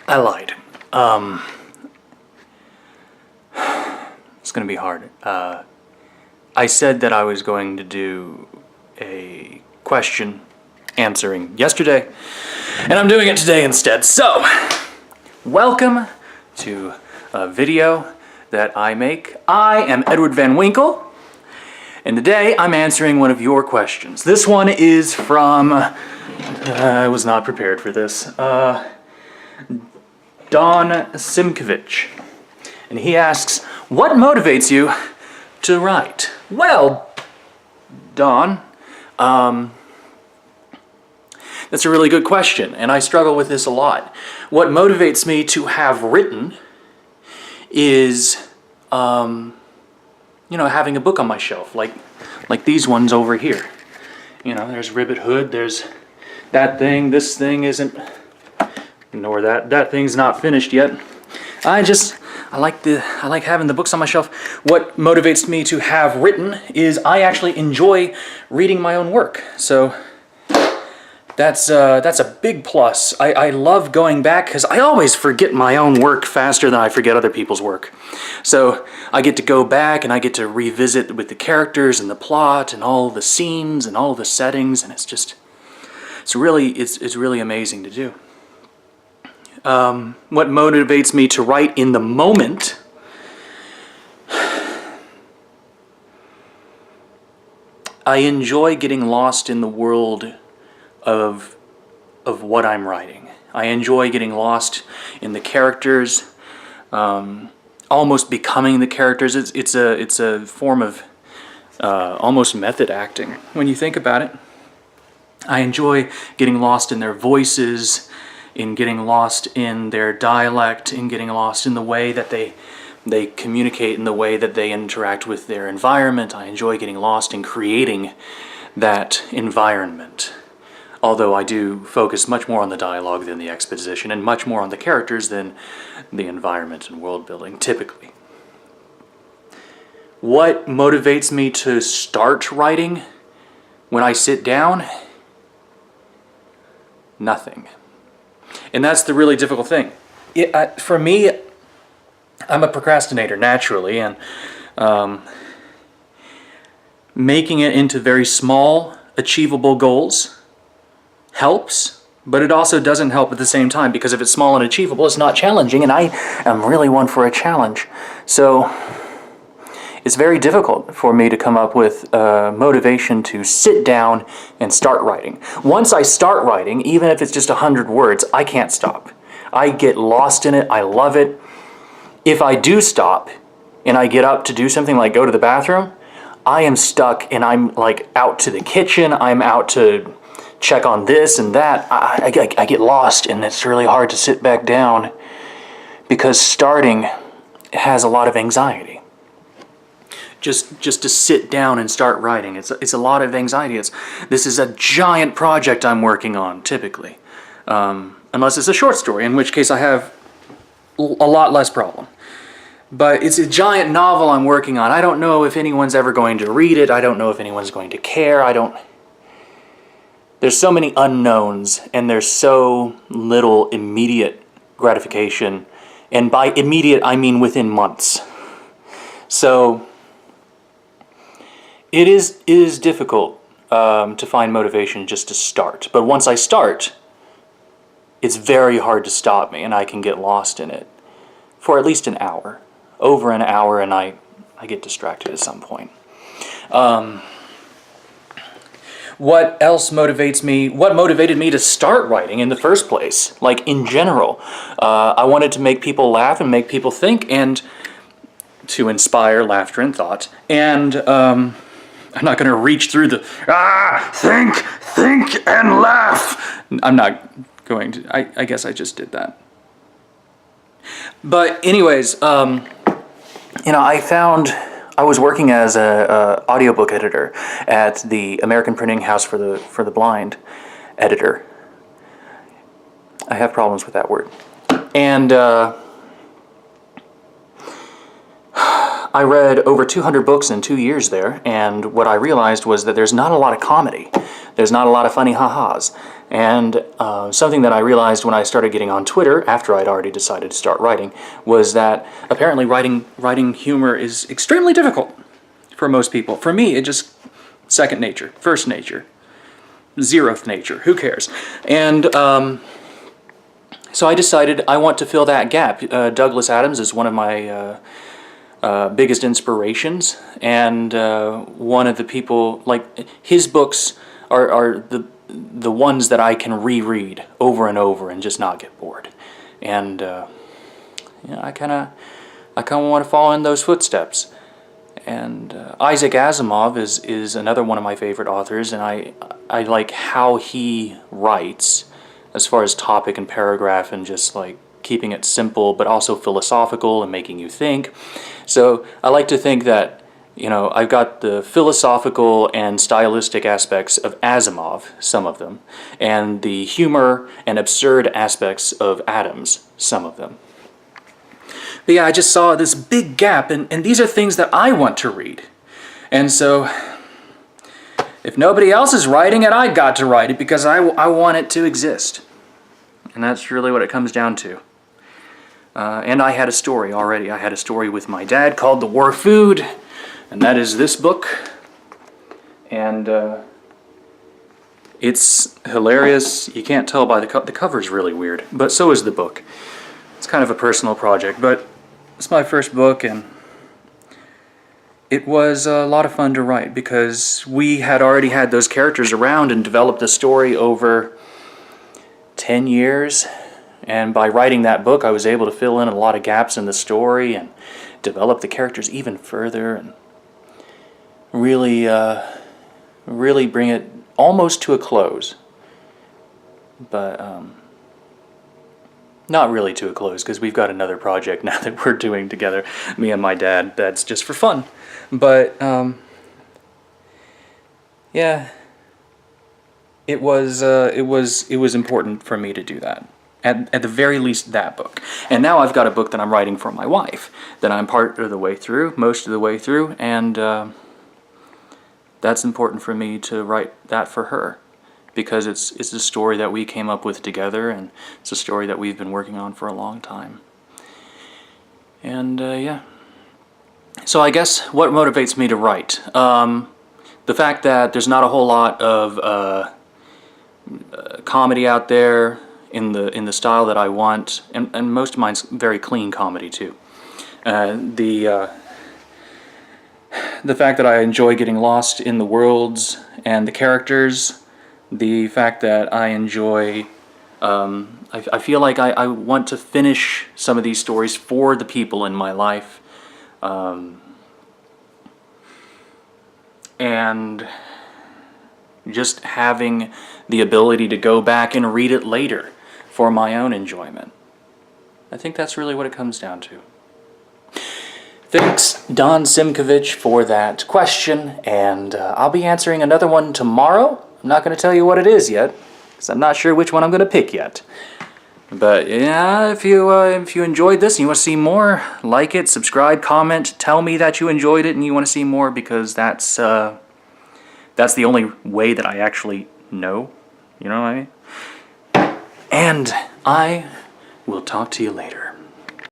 I lied. It's gonna be hard. I said that I was going to do a question answering yesterday, and I'm doing it today instead. So, welcome to a video that I make. I am Edward Van Winkle, and today I'm answering one of your questions. This one is from, I was not prepared for this, Don Simkovich. And he asks, what motivates you to write? Well, Don, that's a really good question, and I struggle with this a lot. What motivates me to have written is, having a book on my shelf, like these ones over here. There's Ribbit Hood, there's that thing, this thing isn't, nor that thing's not finished yet. I like having the books on my shelf. What motivates me to have written is I actually enjoy reading my own work. So that's a big plus. I love going back because I always forget my own work faster than I forget other people's work. So I get to go back and I get to revisit with the characters and the plot and all the scenes and all the settings, and it's really amazing to do. What motivates me to write in the moment? I enjoy getting lost in the world of what I'm writing. I enjoy getting lost in the characters, almost becoming the characters. It's a form of almost method acting when you think about it. I enjoy getting lost in their voices, in getting lost in their dialect, in getting lost in the way that they communicate, in the way that they interact with their environment. I enjoy getting lost in creating that environment. Although I do focus much more on the dialogue than the exposition, and much more on the characters than the environment and world building, typically. What motivates me to start writing when I sit down? Nothing. And that's the really difficult thing. For me, I'm a procrastinator naturally, and making it into very small, achievable goals helps, but it also doesn't help at the same time, because if it's small and achievable, it's not challenging, and I am really one for a challenge. So it's very difficult for me to come up with motivation to sit down and start writing. Once I start writing, even if it's just 100 words, I can't stop. I get lost in it. I love it. If I do stop and I get up to do something like go to the bathroom, I am stuck and I'm like out to the kitchen. I'm out to check on this and that. I get lost, and it's really hard to sit back down because starting has a lot of anxiety. Just to sit down and start writing, it's a lot of anxiety. This is a giant project I'm working on, typically. Unless it's a short story, in which case I have a lot less problem. But it's a giant novel I'm working on. I don't know if anyone's ever going to read it. I don't know if anyone's going to care. There's so many unknowns, and there's so little immediate gratification. And by immediate, I mean within months. So it is difficult to find motivation just to start. But once I start, it's very hard to stop me, and I can get lost in it for at least an hour. Over an hour, and I get distracted at some point. What else motivates me? What motivated me to start writing in the first place? Like, in general. I wanted to make people laugh and make people think, and to inspire laughter and thought. And I'm not going to reach through the think and laugh. I'm not going to. I guess I just did that. But anyways, I was working as a audiobook editor at the American Printing House for the Blind editor. I have problems with that word. And I read over 200 books in 2 years there, and what I realized was that there's not a lot of comedy. There's not a lot of funny ha-has. And something that I realized when I started getting on Twitter, after I'd already decided to start writing, was that apparently writing humor is extremely difficult for most people. For me, it just second nature, first nature, zeroth nature, who cares? And so I decided I want to fill that gap. Douglas Adams is one of my biggest inspirations, and one of the people, like, his books are the ones that I can reread over and over and just not get bored. And I kind of want to follow in those footsteps. And Isaac Asimov is another one of my favorite authors, and I like how he writes as far as topic and paragraph, and just like keeping it simple but also philosophical and making you think. So I like to think that, you know, I've got the philosophical and stylistic aspects of Asimov, some of them, and the humor and absurd aspects of Adams, some of them. But yeah, I just saw this big gap, and these are things that I want to read. And so, if nobody else is writing it, I got to write it because I want it to exist. And that's really what it comes down to. And I had a story already. I had a story with my dad called The War Food, and that is this book. And it's hilarious. You can't tell by the cover's really weird, but so is the book. It's kind of a personal project, but it's my first book, and it was a lot of fun to write because we had already had those characters around and developed the story over 10 years. And by writing that book, I was able to fill in a lot of gaps in the story and develop the characters even further and really bring it almost to a close. But not really to a close, because we've got another project now that we're doing together, me and my dad, that's just for fun. But yeah, it was important for me to do that. At the very least, that book. And now I've got a book that I'm writing for my wife that I'm part of the way through, most of the way through, and that's important for me to write that for her, because it's a story that we came up with together, and it's a story that we've been working on for a long time. And yeah. So I guess what motivates me to write? The fact that there's not a whole lot of comedy out there in the style that I want, and most of mine's very clean comedy too. The fact that I enjoy getting lost in the worlds and the characters. The fact that I enjoy, I feel like I want to finish some of these stories for the people in my life, and just having the ability to go back and read it later for my own enjoyment. I think that's really what it comes down to. Thanks, Don Simkovich, for that question, and I'll be answering another one tomorrow. I'm not going to tell you what it is yet, because I'm not sure which one I'm going to pick yet. But yeah, if you enjoyed this and you want to see more, like it, subscribe, comment, tell me that you enjoyed it and you want to see more, because that's the only way that I actually know. You know what I mean? And I will talk to you later.